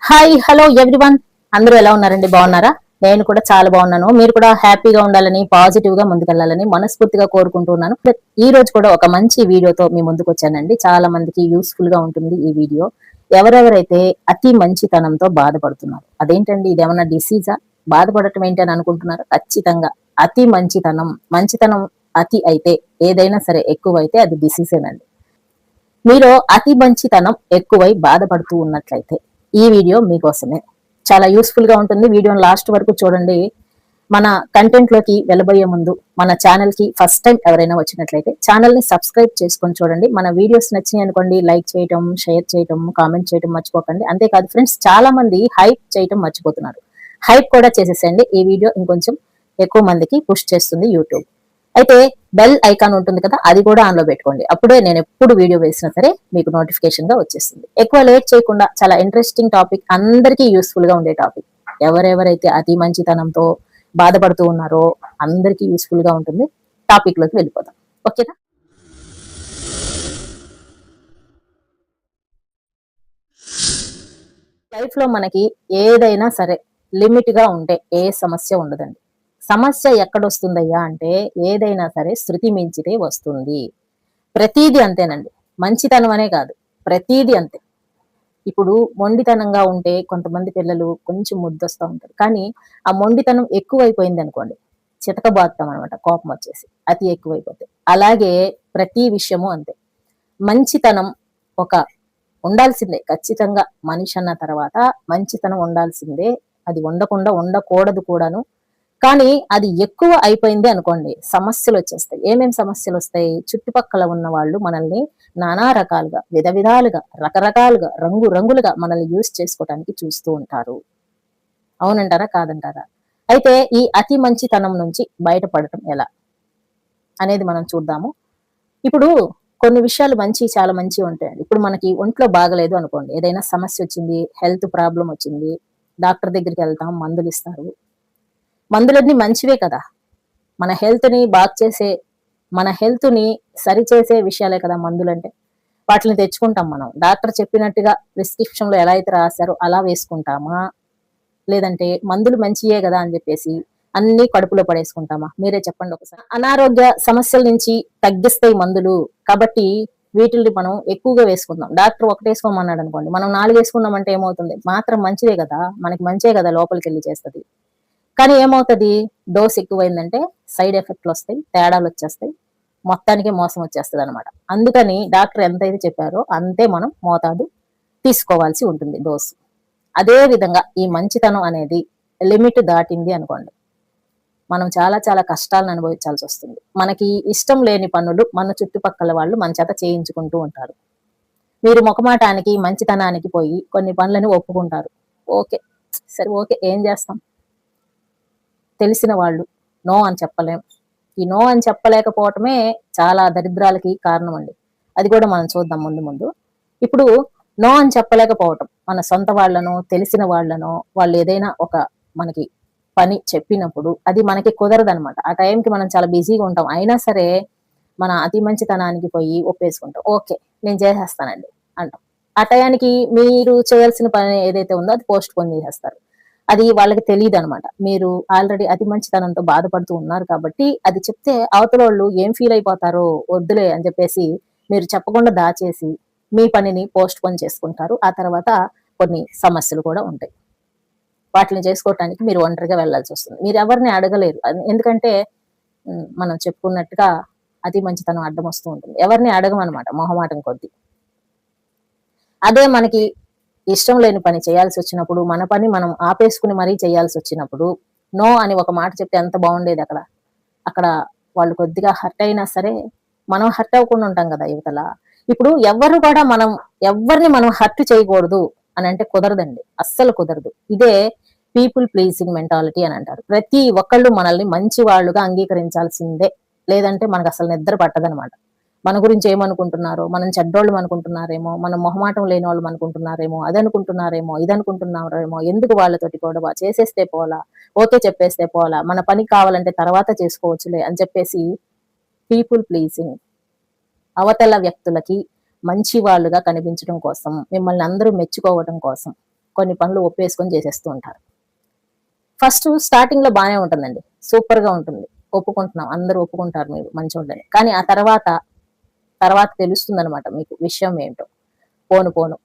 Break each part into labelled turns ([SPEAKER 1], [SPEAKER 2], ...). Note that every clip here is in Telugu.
[SPEAKER 1] హాయ్ హలో ఎవ్రీవన్, అందరూ ఎలా ఉన్నారండి? బాగున్నారా? నేను కూడా చాలా బాగున్నాను. మీరు కూడా హ్యాపీగా ఉండాలని, పాజిటివ్ గా ముందుకెళ్లాలని మనస్ఫూర్తిగా కోరుకుంటున్నాను. ఈ రోజు కూడా ఒక మంచి వీడియోతో మీ ముందుకు వచ్చానండి. చాలా మందికి యూస్ఫుల్ గా ఉంటుంది ఈ వీడియో. ఎవరెవరైతే అతి మంచితనంతో బాధపడుతున్నారు, అదేంటండి ఇదేమన్నా డిసీజా? బాధపడటం ఏంటి అని అనుకుంటున్నారు? ఖచ్చితంగా అతి మంచితనం అతి అయితే, ఏదైనా సరే ఎక్కువైతే అది డిసీజేనండి. మీరు అతి మంచితనం ఎక్కువై బాధపడుతూ ఉన్నట్లయితే ఈ వీడియో మీకోసమే. చాలా యూస్ఫుల్ గా ఉంటుంది. వీడియోని లాస్ట్ వరకు చూడండి. మన కంటెంట్ లోకి వెళ్ళబోయే ముందు మన ఛానల్ కి ఫస్ట్ టైం ఎవరైనా వచ్చినట్లయితే ఛానల్ ని సబ్స్క్రైబ్ చేసుకొని చూడండి. మన వీడియోస్ నచ్చినాయి అనుకోండి, లైక్ చేయటం, షేర్ చేయటం, కామెంట్ చేయటం మర్చిపోకండి. అంతేకాదు ఫ్రెండ్స్, చాలా మంది హైప్ చేయటం మర్చిపోతున్నారు. హైప్ కూడా చేసేసండి. ఈ వీడియో ఇంకొంచెం ఎక్కువ మందికి పుష్ చేస్తుంది యూట్యూబ్. అయితే బెల్ ఐకాన్ ఉంటుంది కదా, అది కూడా ఆన్ లో పెట్టుకోండి. అప్పుడే నేను ఎప్పుడు వీడియో వేసినా సరే మీకు నోటిఫికేషన్ గా వచ్చేస్తుంది. ఎక్కువ లేట్ చేయకుండా చాలా ఇంట్రెస్టింగ్ టాపిక్, అందరికీ యూస్ఫుల్ గా ఉండే టాపిక్. ఎవరెవరైతే అతి మంచితనంతో బాధపడుతూ ఉన్నారో అందరికీ యూస్ఫుల్ గా ఉంటుంది. టాపిక్ లోకి వెళ్ళిపోదాం. ఓకేనా? లైఫ్ లో మనకి ఏదైనా సరే లిమిట్ గా ఉంటే ఏ సమస్య ఉండదండి. సమస్య ఎక్కడొస్తుందయ్యా అంటే, ఏదైనా సరే శృతి మించితే వస్తుంది. ప్రతీది అంతేనండి. మంచితనం అనే కాదు, ప్రతీది అంతే. ఇప్పుడు మొండితనంగా ఉంటే కొంతమంది పిల్లలు కొంచెం ముద్దొస్తా ఉంటారు. కానీ ఆ మొండితనం ఎక్కువైపోయింది అనుకోండి, చితకబాదుతాం అనమాట కోపం వచ్చేసి, అతి ఎక్కువైపోతే. అలాగే ప్రతి విషయము అంతే. మంచితనం ఒక ఉండాల్సిందే ఖచ్చితంగా. మనిషి అన్న తర్వాత మంచితనం ఉండాల్సిందే. అది ఉండకుండా ఉండకూడదు కూడాను. కానీ అది ఎక్కువ అయిపోయింది అనుకోండి, సమస్యలు వచ్చేస్తాయి. ఏమేం సమస్యలు వస్తాయి? చుట్టుపక్కల ఉన్న వాళ్ళు మనల్ని నానా రకాలుగా, విధాలుగా, రకరకాలుగా, రంగులుగా మనల్ని యూజ్ చేసుకోవడానికి చూస్తూ ఉంటారు. అవునంటారా? కాదంటారా? అయితే ఈ అతి మంచితనం నుంచి బయటపడటం ఎలా అనేది మనం చూద్దాము. ఇప్పుడు కొన్ని విషయాలు చాలా మంచి ఉంటాయండి. ఇప్పుడు మనకి ఒంట్లో బాగలేదు అనుకోండి, ఏదైనా సమస్య వచ్చింది, హెల్త్ ప్రాబ్లం వచ్చింది, డాక్టర్ దగ్గరికి వెళ్తాం, మందులు ఇస్తారు. మందులన్నీ మంచివే కదా. మన హెల్త్ ని బాగు చేసే, మన హెల్త్ ని సరిచేసే విషయాలే కదా మందులంటే. వాటిని తెచ్చుకుంటాం మనం. డాక్టర్ చెప్పినట్టుగా ప్రిస్క్రిప్షన్ లో ఎలా అయితే రాశారో అలా వేసుకుంటామా, లేదంటే మందులు మంచియే కదా అని చెప్పేసి అన్ని కడుపులో పడేసుకుంటామా? మీరే చెప్పండి ఒకసారి. అనారోగ్య సమస్యల నుంచి తగ్గిస్తాయి మందులు కాబట్టి వీటిని మనం ఎక్కువగా వేసుకుందాం. డాక్టర్ ఒకటి వేసుకోమన్నాడు అనుకోండి, మనం 4 వేసుకున్నామంటే ఏమవుతుంది? మాత్రం మంచిదే కదా, మనకి మంచే కదా లోపలికి వెళ్ళి చేస్తుంది. కానీ ఏమవుతుంది? డోస్ ఎక్కువైందంటే సైడ్ ఎఫెక్ట్లు వస్తాయి, తేడాలు వచ్చేస్తాయి, మొత్తానికి మోసం వచ్చేస్తుంది అనమాట. అందుకని డాక్టర్ ఎంతైతే చెప్పారో అంతే మనం మోతాదు తీసుకోవాల్సి ఉంటుంది, డోసు. అదే విధంగా ఈ మంచితనం అనేది లిమిట్ దాటింది అనుకోండి, మనం చాలా కష్టాలను అనుభవించాల్సి వస్తుంది. మనకి ఇష్టం లేని పనులు మన చుట్టుపక్కల వాళ్ళు మన చేత చేయించుకుంటూ ఉంటారు. మీరు మొకమాటానికి, మంచితనానికి పోయి కొన్ని పనులను ఒప్పుకుంటారు. ఓకే, సరే ఓకే, ఏం చేస్తాం? తెలిసిన వాళ్ళు నో అని చెప్పలేం. ఈ నో అని చెప్పలేకపోవటమే చాలా దరిద్రాలకి కారణం అండి. అది కూడా మనం చూద్దాం ముందు ముందు. ఇప్పుడు నో అని చెప్పలేకపోవటం, మన సొంత వాళ్ళనో, తెలిసిన వాళ్ళనో, వాళ్ళు ఏదైనా ఒక మనకి పని చెప్పినప్పుడు అది మనకి కుదరదనమాట. ఆ టైంకి మనం చాలా బిజీగా ఉంటాం. అయినా సరే మన అతి మంచితనానికి పోయి ఒప్పేసుకుంటాం. ఓకే, నేను చేసేస్తానండి అంటాం. ఆ టయానికి మీరు చేయాల్సిన పని ఏదైతే ఉందో అది పోస్ట్ పోన్ చేసేస్తారు. అది వాళ్ళకి తెలియదు అనమాట. మీరు ఆల్రెడీ అతి మంచితనంతో బాధపడుతూ ఉన్నారు కాబట్టి అది చెప్తే అవతల వాళ్ళు ఏం ఫీల్ అయిపోతారో వద్దులే అని చెప్పేసి మీరు చెప్పకుండా దాచేసి మీ పనిని పోస్ట్ పోన్ చేసుకుంటారు. ఆ తర్వాత కొన్ని సమస్యలు కూడా ఉంటాయి. వాటిని చేసుకోవటానికి మీరు ఒంటరిగా వెళ్లాల్సి వస్తుంది. మీరు ఎవరిని అడగలేరు. ఎందుకంటే మనం చెప్పుకున్నట్టుగా అతి మంచితనం అడ్డం వస్తూ ఉంటుంది. ఎవరిని అడగమనమాట మొహమాటం కొద్దీ. అదే మనకి ఇష్టం లేని పని చేయాల్సి వచ్చినప్పుడు, మన పని మనం ఆపేసుకుని మరీ చేయాల్సి వచ్చినప్పుడు నో అని ఒక మాట చెప్తే ఎంత బాగుండేది. అక్కడ అక్కడ వాళ్ళు కొద్దిగా హర్ట్ అయినా సరే మనం హర్ట్ అవ్వకుండా ఉంటాం కదా యువతల. ఇప్పుడు ఎవరు కూడా ఎవరిని మనం హర్ట్ చేయకూడదు అని అంటే కుదరదండి, అస్సలు కుదరదు. ఇదే పీపుల్ ప్లీజింగ్ మెంటాలిటీ అని అంటారు. ప్రతి ఒక్కళ్ళు మనల్ని మంచి వాళ్ళుగా అంగీకరించాల్సిందే, లేదంటే మనకు అసలు నిద్ర పట్టదనమాట. మన గురించి ఏమనుకుంటున్నారో, మనం చెడ్డోళ్ళు అనుకుంటున్నారేమో, మనం మొహమాటం లేని వాళ్ళు అనుకుంటున్నారేమో, అది అనుకుంటున్నారేమో, ఇది అనుకుంటున్నారేమో, ఎందుకు వాళ్ళతోటి గొడవ చేసేస్తే పోలా, ఓకే చెప్పేస్తే పోలా, మన పని కావాలంటే తర్వాత చేసుకోవచ్చులే అని చెప్పేసి పీపుల్ ప్లీజింగ్, అవతల వ్యక్తులకి మంచి వాళ్ళుగా కనిపించడం కోసం, మిమ్మల్ని అందరూ మెచ్చుకోవడం కోసం కొన్ని పనులు ఒప్పేసుకొని చేసేస్తూ ఉంటారు. ఫస్ట్ స్టార్టింగ్ లో బానే ఉంటుందండి, సూపర్ గా ఉంటుంది, ఒప్పుకుంటున్నాం, అందరూ ఒప్పుకుంటారు మీరు మంచోళ్ళని. కానీ ఆ తర్వాత తర్వాత తెలుస్తుంది అనమాట మీకు విషయం ఏంటో. పోను పోను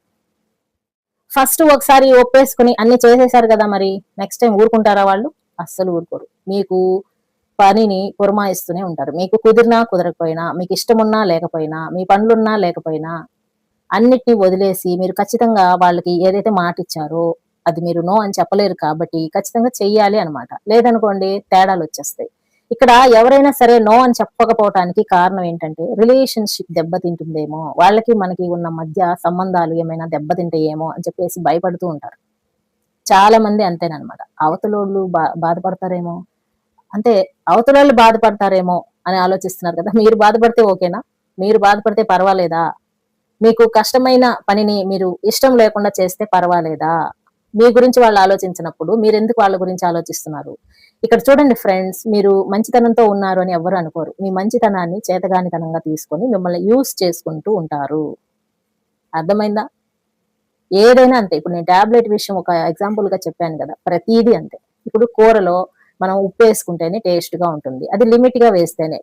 [SPEAKER 1] ఫస్ట్ ఒకసారి ఒప్పేసుకుని అన్ని చేసేసారు కదా, మరి నెక్స్ట్ టైం ఊరుకుంటారా వాళ్ళు? అస్సలు ఊరుకోరు. మీకు పనిని పురమాయిస్తూనే ఉంటారు. మీకు కుదిరినా కుదరకపోయినా, మీకు ఇష్టమున్నా లేకపోయినా, మీ పనులున్నా లేకపోయినా అన్నిటిని వదిలేసి మీరు ఖచ్చితంగా వాళ్ళకి ఏదైతే మాట ఇచ్చారో అది మీరు నో అని చెప్పలేరు కాబట్టి ఖచ్చితంగా చెయ్యాలి అనమాట. లేదనుకోండి తేడాలు వచ్చేస్తాయి. ఇక్కడ ఎవరైనా సరే నో అని చెప్పకపోవటానికి కారణం ఏంటంటే రిలేషన్షిప్ దెబ్బతింటుందేమో, వాళ్ళకి మనకి ఉన్న మధ్య సంబంధాలు ఏమైనా దెబ్బతింటాయేమో అని చెప్పేసి భయపడుతూ ఉంటారు. చాలా మంది అంతేనమాట. అవతలోళ్ళు బాధపడతారేమో, అంటే అవతలోళ్ళు బాధపడతారేమో అని ఆలోచిస్తున్నారు కదా. మీరు బాధపడితే ఓకేనా? మీరు బాధపడితే పర్వాలేదా? మీకు కష్టమైన పనిని మీరు ఇష్టం లేకుండా చేస్తే పర్వాలేదా? మీ గురించి వాళ్ళు ఆలోచించినప్పుడు మీరెందుకు వాళ్ళ గురించి ఆలోచిస్తున్నారు? ఇక్కడ చూడండి ఫ్రెండ్స్, మీరు మంచితనంతో ఉన్నారు అని ఎవ్వరు అనుకోరు. మీ మంచితనాన్ని చేతగానితనంగా తీసుకొని మిమ్మల్ని యూజ్ చేసుకుంటూ ఉంటారు. అర్థమైందా? ఏదైనా అంతే. ఇప్పుడు నేను టాబ్లెట్ విషయం ఒక ఎగ్జాంపుల్ గా చెప్పాను కదా, ప్రతీదీ అంతే. ఇప్పుడు కూరలో మనం ఉప్పు వేసుకుంటేనే టేస్ట్ గా ఉంటుంది, అది లిమిట్ గా వేస్తేనే,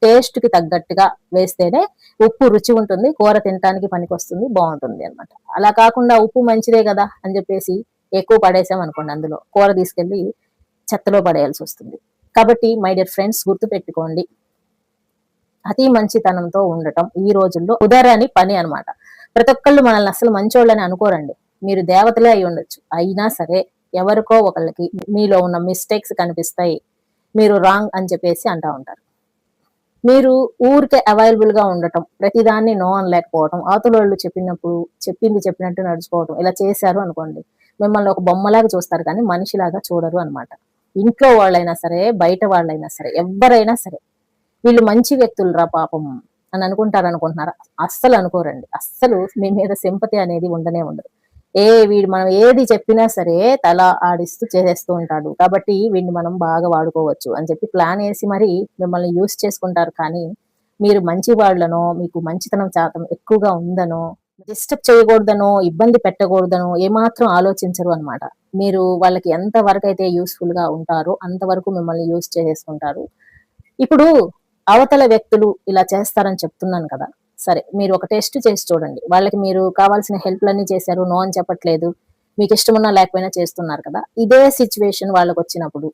[SPEAKER 1] టేస్ట్ కి తగ్గట్టుగా వేస్తేనే ఉప్పు రుచి ఉంటుంది, కూర తినడానికి పనికొస్తుంది, బాగుంటుంది అనమాట. అలా కాకుండా ఉప్పు మంచిదే కదా అని చెప్పేసి ఎక్కువ పడేసాం అనుకోండి, అందులో కూర తీసుకెళ్లి చెత్తలో పడేయాల్సి వస్తుంది. కాబట్టి మై డియర్ ఫ్రెండ్స్, గుర్తు పెట్టుకోండి, అతి మంచితనంతో ఉండటం ఈ రోజుల్లో ఉదారని పని అనమాట. ప్రతి ఒక్కళ్ళు మనల్ని అసలు మంచోళ్ళని అనుకోరండి. మీరు దేవతలే అయి ఉండొచ్చు, అయినా సరే ఎవరికో ఒకళ్ళకి మీలో ఉన్న మిస్టేక్స్ కనిపిస్తాయి, మీరు రాంగ్ అని చెప్పేసి అంటా ఉంటారు. మీరు ఊరికే అవైలబుల్ గా ఉండటం, ప్రతిదాన్ని నో అనలేకపోవటం, అవతలోళ్ళు చెప్పినట్టు నడుచుకోవటం, ఇలా చేశారు అనుకోండి, మిమ్మల్ని ఒక బొమ్మలాగా చూస్తారు కానీ మనిషిలాగా చూడరు అనమాట. ఇంట్లో వాళ్ళైనా సరే, బయట వాళ్ళైనా సరే, ఎవరైనా సరే వీళ్ళు మంచి వ్యక్తులు రా పాపం అని అనుకుంటారు అనుకుంటున్నారా? అస్సలు అనుకోరండి. అస్సలు మీ మీద సింపతి అనేది ఉండనే ఉండదు. వీడు మనం ఏది చెప్పినా సరే తల ఆడిస్తూ చేసేస్తూ ఉంటాడు, కాబట్టి వీడిని మనం బాగా వాడుకోవచ్చు అని చెప్పి ప్లాన్ వేసి మరి మిమ్మల్ని యూస్ చేసుకుంటారు. కానీ మీరు మంచి వాళ్ళనో, మీకు మంచితనం శాతం ఎక్కువగా ఉందనో, డిస్టర్బ్ చేయకూడదనో, ఇబ్బంది పెట్టకూడదనో ఏమాత్రం ఆలోచించరు అనమాట. మీరు వాళ్ళకి ఎంత వరకు అయితే యూస్ఫుల్ గా ఉంటారో అంతవరకు మిమ్మల్ని యూస్ చేసేసుకుంటారు. ఇప్పుడు అవతల వ్యక్తులు ఇలా చేస్తారని చెప్తున్నాను కదా, సరే మీరు ఒక టెస్ట్ చేసి చూడండి. వాళ్ళకి మీరు కావాల్సిన హెల్ప్‌లన్నీ చేశారు, నో అని చెప్పట్లేదు, మీకు ఇష్టమున్నా లేకపోయినా చేస్తున్నారు కదా. ఇదే సిచ్యువేషన్ వాళ్ళకి వచ్చినప్పుడు,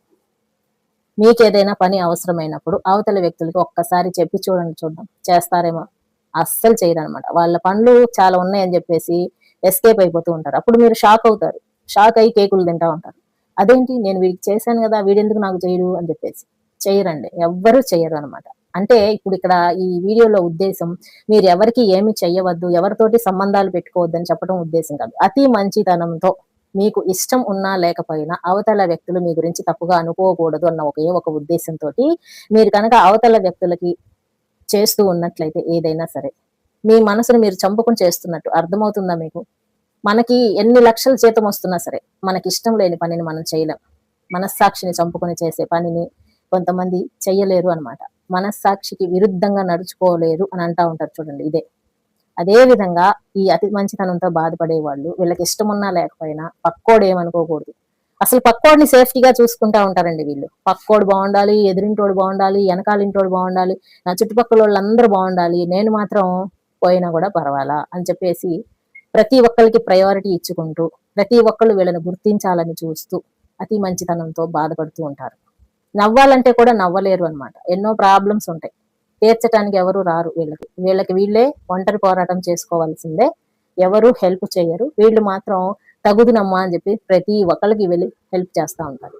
[SPEAKER 1] మీకేదైనా పని అవసరమైనప్పుడు అవతల వ్యక్తులకి ఒక్కసారి చెప్పి చూడండి, చూద్దాం చేస్తారేమో. అస్సలు చేయరనమాట. వాళ్ళ పనులు చాలా ఉన్నాయని చెప్పేసి ఎస్కేప్ అయిపోతూ ఉంటారు. అప్పుడు మీరు షాక్ అవుతారు. షాక్ అయ్యి కేకులు తింటా ఉంటారు. అదేంటి నేను వీడికి చేశాను కదా, వీడెందుకు నాకు చేయడు అని చెప్పేసి. చెయ్యరండి, ఎవ్వరూ చెయ్యరు అనమాట. అంటే ఇప్పుడు ఇక్కడ ఈ వీడియోలో ఉద్దేశం మీరు ఎవరికి ఏమి చెయ్యవద్దు, ఎవరితోటి సంబంధాలు పెట్టుకోవద్దని చెప్పడం ఉద్దేశం కాదు. అతి మంచితనంతో మీకు ఇష్టం ఉన్నా లేకపోయినా అవతల వ్యక్తులు మీ గురించి తప్పుగా అనుకోకూడదు అన్న ఒకే ఒక ఉద్దేశంతో మీరు కనుక అవతల వ్యక్తులకి చేస్తూ ఉన్నట్లయితే ఏదైనా సరే మీ మనసును మీరు చంపుకుని చేస్తున్నట్టు అర్థమవుతుందా మీకు? మనకి ఎన్ని లక్షల జీతం వస్తున్నా సరే మనకి ఇష్టం లేని పనిని మనం చేయలేం. మనస్సాక్షిని చంపుకొని చేసే పనిని కొంతమంది చెయ్యలేరు అనమాట. మనస్సాక్షికి విరుద్ధంగా నడుచుకోలేరు అని అంటా ఉంటారు చూడండి, ఇదే. అదే విధంగా ఈ అతి మంచితనంతో బాధపడే వాళ్ళు వీళ్ళకి ఇష్టమున్నా లేకపోయినా పక్కోడు ఏమనుకోకూడదు. అసలు పక్కోడిని సేఫ్టీగా చూసుకుంటా ఉంటారండి వీళ్ళు. పక్కోడు బాగుండాలి, ఎదురింటోడు బాగుండాలి, వెనకాలింటోడు బాగుండాలి, నా చుట్టుపక్కల వాళ్ళందరూ బాగుండాలి, నేను మాత్రం పోయినా కూడా పర్వాలా అని చెప్పేసి ప్రతి ఒక్కరికి ప్రయారిటీ ఇచ్చుకుంటూ ప్రతి ఒక్కళ్ళు వీళ్ళని గుర్తించాలని చూస్తూ అతి మంచితనంతో బాధపడుతూ ఉంటారు. నవ్వాలంటే కూడా నవ్వలేరు అనమాట. ఎన్నో ప్రాబ్లమ్స్ ఉంటాయి, తీర్చడానికి ఎవరు రారు వీళ్ళకి. వీళ్ళకి వీళ్ళే ఒంటరి పోరాటం చేసుకోవాల్సిందే, ఎవరు హెల్ప్ చేయరు. వీళ్ళు మాత్రం తగుదునమ్మా అని చెప్పి ప్రతి ఒక్కరికి వెళ్ళి హెల్ప్ చేస్తూ ఉంటారు.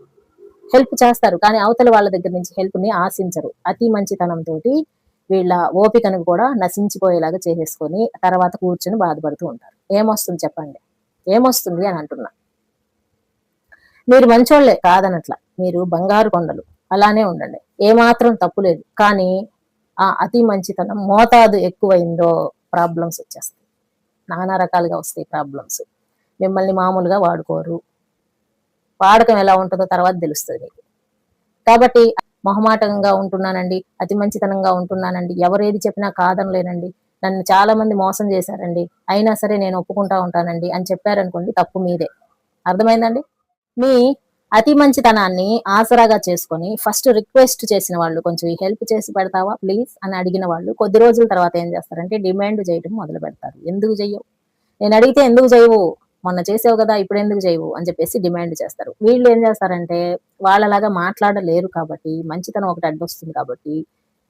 [SPEAKER 1] హెల్ప్ చేస్తారు కానీ అవతల వాళ్ళ దగ్గర నుంచి హెల్ప్ ని ఆశించరు. అతి మంచితనంతో వీళ్ళ ఓపికను కూడా నశించిపోయేలాగా చేసేసుకొని తర్వాత కూర్చొని బాధపడుతూ ఉంటారు. ఏమొస్తుంది చెప్పండి? ఏమొస్తుంది అని అంటున్నా. మీరు మంచోళ్లే కాదనట్లా, మీరు బంగారు కొండలు, అలానే ఉండండి, ఏమాత్రం తప్పు లేదు. కానీ ఆ అతి మంచితనం మోతాదు ఎక్కువైందో ప్రాబ్లమ్స్ వచ్చేస్తాయి, నానా రకాలుగా వస్తాయి ప్రాబ్లమ్స్. మిమ్మల్ని మామూలుగా వాడుకోరు. వాడకం ఎలా ఉంటుందో తర్వాత తెలుస్తుంది మీకు. కాబట్టి మొహమాటంగా ఉంటున్నానండి, అతి మంచితనంగా ఉంటున్నానండి, ఎవరు ఏది చెప్పినా కాదనలేనండి, నన్ను చాలా మంది మోసం చేశారండి, అయినా సరే నేను ఒప్పుకుంటా ఉంటానండి అని చెప్పారనుకోండి, తప్పు మీదే. అర్థమైందండి? మీ అతి మంచితనాన్ని ఆసరాగా చేసుకొని ఫస్ట్ రిక్వెస్ట్ చేసిన వాళ్ళు, కొంచెం ఈ హెల్ప్ చేసి పెడతావా ప్లీజ్ అని అడిగిన వాళ్ళు కొద్ది రోజుల తర్వాత ఏం చేస్తారంటే డిమాండ్ చేయడం మొదలు పెడతారు. ఎందుకు చెయ్యవు, నేను అడిగితే ఎందుకు చేయవు, మొన్న చేసావు కదా ఇప్పుడు ఎందుకు చేయవు అని చెప్పేసి డిమాండ్ చేస్తారు. వీళ్ళు ఏం చేస్తారంటే వాళ్ళలాగా మాట్లాడలేరు కాబట్టి, మంచితనం ఒకటి అడ్డొస్తుంది కాబట్టి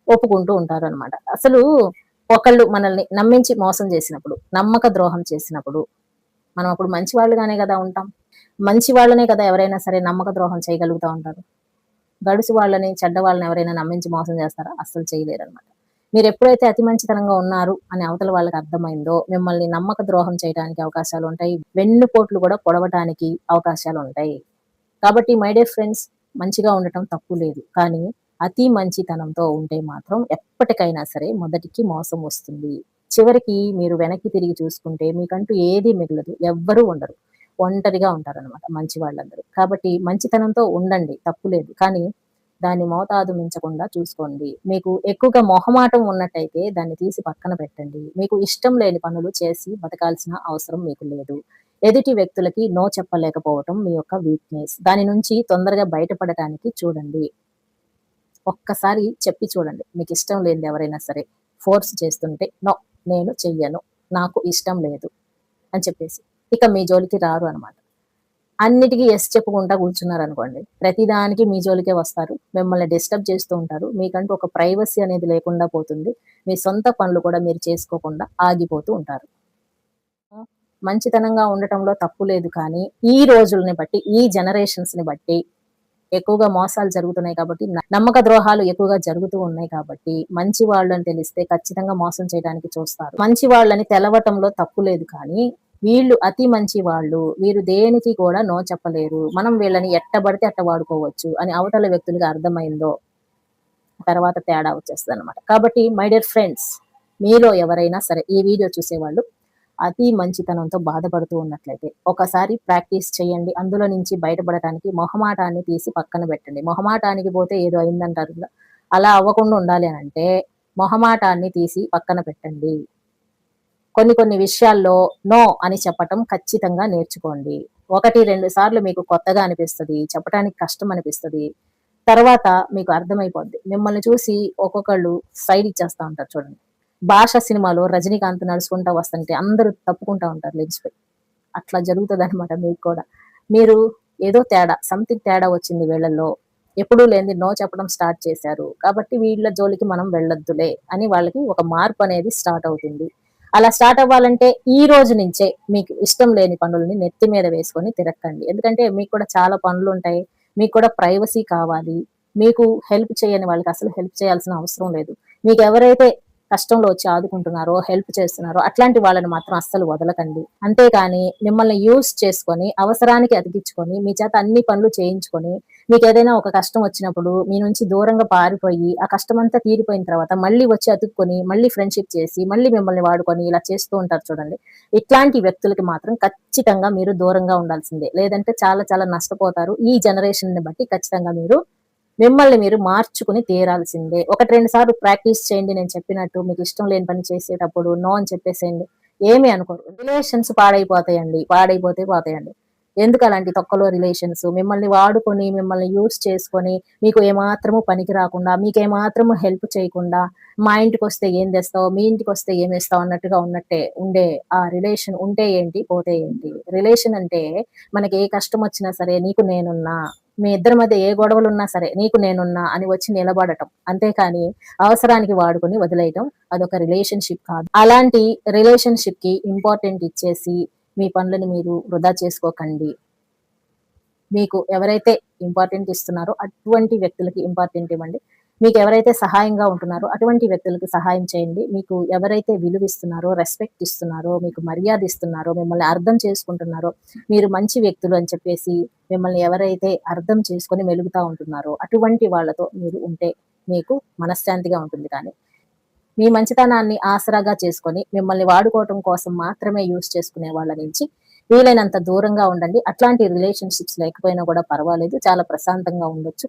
[SPEAKER 1] ఒప్పుకుంటూ ఉంటారు అనమాట. అసలు ఒకళ్ళు మనల్ని నమ్మించి మోసం చేసినప్పుడు, నమ్మక ద్రోహం చేసినప్పుడు మనం అప్పుడు మంచి వాళ్ళుగానే కదా ఉంటాం. మంచి వాళ్ళనే కదా ఎవరైనా సరే నమ్మక ద్రోహం చేయగలుగుతా ఉంటారు. గడుసు వాళ్ళని, చెడ్డ వాళ్ళని ఎవరైనా నమ్మించి మోసం చేస్తారా? అస్సలు చేయలేరనమాట. మీరు ఎప్పుడైతే అతి మంచితనంగా ఉన్నారు అని అవతల వాళ్ళకి అర్థమైందో, మిమ్మల్ని నమ్మక ద్రోహం చేయడానికి అవకాశాలు ఉంటాయి. వెన్నుపోట్లు కూడా పొడవటానికి అవకాశాలు ఉంటాయి. కాబట్టి మై డియర్ ఫ్రెండ్స్, మంచిగా ఉండటం తప్పు లేదు. కానీ అతి మంచితనంతో ఉంటే మాత్రం ఎప్పటికైనా సరే మొదటికి మోసం వస్తుంది. చివరికి మీరు వెనక్కి తిరిగి చూసుకుంటే మీకంటూ ఏది మిగలదు. ఎవ్వరూ ఉండరు. ఒంటరిగా ఉంటారనమాట మంచి వాళ్ళందరూ. కాబట్టి మంచితనంతో ఉండండి, తప్పు లేదు. కానీ దాన్ని మోతాదు మించకుండా చూసుకోండి. మీకు ఎక్కువగా మొహమాటం ఉన్నట్టయితే దాన్ని తీసి పక్కన పెట్టండి. మీకు ఇష్టం లేని పనులు చేసి బతకాల్సిన అవసరం మీకు లేదు. ఎదుటి వ్యక్తులకి నో చెప్పలేకపోవటం మీ యొక్క వీక్‌నెస్. దాని నుంచి తొందరగా బయటపడటానికి చూడండి. ఒక్కసారి చెప్పి చూడండి. మీకిష్టం లేనిది ఎవరైనా సరే ఫోర్స్ చేస్తుంటే, నో, నేను చెయ్యను, నాకు ఇష్టం లేదు అని చెప్పేసి. ఇక మీ జోలికి రారు అనమాట. అన్నిటికి యెస్ చెప్పుకుంటా కూర్చున్నారనుకోండి, ప్రతిదానికి మీ జోలికే వస్తారు. మిమ్మల్ని డిస్టర్బ్ చేస్తూ ఉంటారు. మీకంటూ ఒక ప్రైవసీ అనేది లేకుండా పోతుంది. మీ సొంత పనులు కూడా మీరు చేసుకోకుండా ఆగిపోతూ ఉంటారు. మంచితనంగా ఉండటంలో తప్పు లేదు కానీ, ఈ రోజుల్ని బట్టి, ఈ జనరేషన్స్‌ని బట్టి ఎక్కువగా మోసాలు జరుగుతున్నాయి కాబట్టి, నమ్మక ద్రోహాలు ఎక్కువగా జరుగుతూ ఉన్నాయి కాబట్టి, మంచి వాళ్ళని తెలిస్తే ఖచ్చితంగా మోసం చేయడానికి చూస్తారు. మంచి వాళ్ళని తెలవటంలో తప్పు లేదు కానీ, వీళ్ళు అతి మంచి వాళ్ళు, వీరు దేనికి కూడా నో చెప్పలేరు, మనం వీళ్ళని ఎట్టబడితే అట్ట వాడుకోవచ్చు అని అవతల వ్యక్తులకి అర్థమైందో తర్వాత తేడా వచ్చేస్తదనమాట. కాబట్టి మై డియర్ ఫ్రెండ్స్, మీలో ఎవరైనా సరే ఈ వీడియో చూసేవాళ్ళు అతి మంచితనంతో బాధపడుతూ ఉన్నట్లయితే ఒకసారి ప్రాక్టీస్ చేయండి. అందులో నుంచి బయటపడటానికి మొహమాటాన్ని తీసి పక్కన పెట్టండి. మొహమాటానికి పోతే ఏదో అయిందంటారు కదా! అలా అవ్వకుండా ఉండాలి అనంటే మొహమాటాన్ని తీసి పక్కన పెట్టండి. కొన్ని కొన్ని విషయాల్లో నో అని చెప్పటం ఖచ్చితంగా నేర్చుకోండి. 1, 2 సార్లు మీకు కొత్తగా అనిపిస్తది. చెప్పటానికి కష్టం అనిపిస్తది. తర్వాత మీకు అర్థమైపోద్ది. మిమ్మల్ని చూసి ఒక్కొక్కళ్ళు సైడ్ ఇచ్చేస్తా ఉంటారు చూడండి. 'భాష' సినిమాలో రజనీకాంత్ నడుచుకుంటా వస్తుంటే అందరూ తప్పుకుంటా ఉంటారు లెగిసిపోయి. అట్లా జరుగుతదనమాట మీకు కూడా. మీరు ఏదో తేడా, సంథింగ్ తేడా వచ్చింది వీళ్ళల్లో. ఎప్పుడూ లేనిది నో చెప్పడం స్టార్ట్ చేశారు. కాబట్టి వీళ్ళ జోలికి మనం వెళ్ళొద్దులే అని వాళ్ళకి ఒక మార్పనేది స్టార్ట్ అవుతుంది. అలా స్టార్ట్ అవ్వాలంటే ఈ రోజు నుంచే మీకు ఇష్టం లేని పనుల్ని నెత్తి మీద వేసుకొని తిరక్కండి. ఎందుకంటే మీకు కూడా చాలా పనులుంటాయి. మీకు కూడా ప్రైవసీ కావాలి. మీకు హెల్ప్ చేయని వాళ్ళకి అసలు హెల్ప్ చేయాల్సిన అవసరం లేదు. మీకెవరైతే కష్టంలో వచ్చి ఆదుకుంటున్నారో, హెల్ప్ చేస్తున్నారో అట్లాంటి వాళ్ళని మాత్రం అస్సలు వదలకండి. అంతేకాని మిమ్మల్ని యూజ్ చేసుకొని, అవసరానికి అతికించుకొని, మీ చేత అన్ని పనులు చేయించుకొని, మీకేదైనా ఒక కష్టం వచ్చినప్పుడు మీ నుంచి దూరంగా పారిపోయి, ఆ కష్టమంతా తీరిపోయిన తర్వాత మళ్ళీ వచ్చి అతుక్కొని, మళ్ళీ ఫ్రెండ్‌షిప్ చేసి, మళ్ళీ మిమ్మల్ని వాడుకొని ఇలా చేస్తూ ఉంటారు చూడండి. ఇట్లాంటి వ్యక్తులకి మాత్రం ఖచ్చితంగా మీరు దూరంగా ఉండాల్సిందే. లేదంటే చాలా చాలా నష్టపోతారు. ఈ జనరేషన్‌ని బట్టి ఖచ్చితంగా మీరు మిమ్మల్ని మీరు మార్చుకుని తీరాల్సిందే. 1, 2 సార్లు ప్రాక్టీస్ చేయండి నేను చెప్పినట్టు. మీకు ఇష్టం లేని పని చేసేటప్పుడు నో అని చెప్పేసేయండి. ఏమి అనుకోరు. రిలేషన్స్ పాడైపోతాయండి. పాడైపోతే పోతాయండి. ఎందుకు అలాంటి తొక్కలో రిలేషన్స్? మిమ్మల్ని వాడుకొని, మిమ్మల్ని యూజ్ చేసుకొని, మీకు ఏమాత్రము పనికి రాకుండా, మీకేమాత్రము హెల్ప్ చేయకుండా, మా ఇంటికొస్తే ఏం తెస్తావు? మీ ఇంటికొస్తే ఏమిస్తావు? అన్నట్టుగా ఉన్నట్టే ఉండే ఆ రిలేషన్ ఉంటే ఏంటి? పోతే ఏంటి? రిలేషన్ అంటే మనకి ఏ కష్టం వచ్చినా సరే నీకు నేనున్నా, మీ ఇద్దరి మధ్య ఏ గొడవలున్నా సరే నీకు నేనున్నా అని వచ్చి నిలబడటం. అంతేకాని అవసరానికి వాడుకొని వదిలేయటం అదొక రిలేషన్‌షిప్ కాదు. అలాంటి రిలేషన్‌షిప్‌కి ఇంపార్టెంట్ ఇచ్చేసి మీ పనులని మీరు వృధా చేసుకోకండి. మీకు ఎవరైతే ఇంపార్టెంట్ ఇస్తున్నారో అటువంటి వ్యక్తులకి ఇంపార్టెంట్ ఇవ్వండి. మీకెవరైతే సహాయంగా ఉంటున్నారో అటువంటి వ్యక్తులకి సహాయం చేయండి. మీకు ఎవరైతే విలువిస్తున్నారో, రెస్పెక్ట్ ఇస్తున్నారో, మీకు మర్యాద ఇస్తున్నారో, మిమ్మల్ని అర్థం చేసుకుంటున్నారో, మీరు మంచి వ్యక్తులు అని చెప్పేసి మిమ్మల్ని ఎవరైతే అర్థం చేసుకొని మెలుగుతా ఉంటున్నారో అటువంటి వాళ్ళతో మీరు ఉంటే మీకు మనశ్శాంతిగా ఉంటుంది. కానీ మీ మంచితనాన్ని ఆసరాగా చేసుకొని మిమ్మల్ని వాడుకోవటం కోసం మాత్రమే యూజ్ చేసుకునే వాళ్ళ నుంచి వీలైనంత దూరంగా ఉండండి. అట్లాంటి రిలేషన్‌షిప్స్ లేకపోయినా కూడా పర్వాలేదు. చాలా ప్రశాంతంగా ఉండొచ్చు.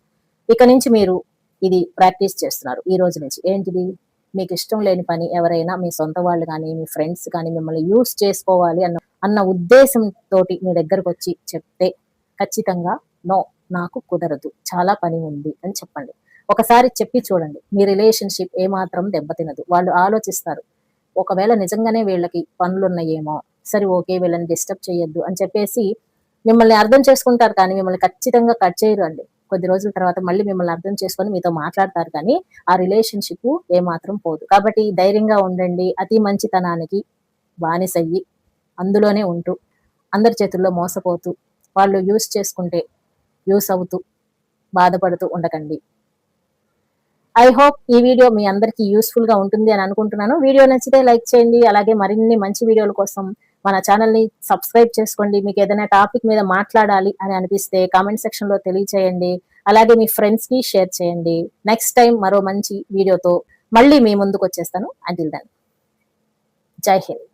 [SPEAKER 1] ఇక నుంచి మీరు ఇది ప్రాక్టీస్ చేస్తున్నారు ఈ రోజు నుంచి. ఏంటిది? మీకు ఇష్టం లేని పని ఎవరైనా మీ సొంత వాళ్ళు కానీ మీ ఫ్రెండ్స్ కానీ మిమ్మల్ని యూస్ చేసుకోవాలి అన్న ఉద్దేశంతో మీ దగ్గరకు వచ్చి చెప్తే ఖచ్చితంగా నో, నాకు కుదరదు, చాలా పని ఉంది అని చెప్పండి. ఒకసారి చెప్పి చూడండి, మీ రిలేషన్షిప్ ఏమాత్రం దెబ్బతినదు. వాళ్ళు ఆలోచిస్తారు, ఒకవేళ నిజంగానే వీళ్ళకి పనులున్నాయేమో, సరే ఓకే వీళ్ళని డిస్టర్బ్ చేయొద్దు అని చెప్పేసి మిమ్మల్ని అర్థం చేసుకుంటారు. కానీ మిమ్మల్ని ఖచ్చితంగా కట్ చేయరు అండి. కొద్ది రోజుల తర్వాత మళ్ళీ మిమ్మల్ని అర్థం చేసుకొని మీతో మాట్లాడతారు, కానీ ఆ రిలేషన్షిప్ ఏమాత్రం పోదు. కాబట్టి ధైర్యంగా ఉండండి. అతి మంచితనానికి బానిసయ్యి అందులోనే ఉంటూ అందరి చేతుల్లో మోసపోతూ వాళ్ళు యూస్ చేసుకుంటే యూస్ అవుతూ బాధపడుతూ ఉండకండి. ఐ హోప్ ఈ వీడియో మీ అందరికీ యూస్ఫుల్ గా ఉంటుంది అని అనుకుంటున్నాను. వీడియో నచ్చితే లైక్ చేయండి. అలాగే మరిన్ని మంచి వీడియోల కోసం మన ఛానల్ ని సబ్స్క్రైబ్ చేసుకోండి. మీకు ఏదైనా టాపిక్ మీద మాట్లాడాలి అని అనిపిస్తే కామెంట్ సెక్షన్ లో తెలియచేయండి. అలాగే మీ ఫ్రెండ్స్ కి షేర్ చేయండి. నెక్స్ట్ టైం మరో మంచి వీడియోతో మళ్ళీ మీ ముందుకు వచ్చేస్తాను. అంటిల్ దెన్, జై హింద్.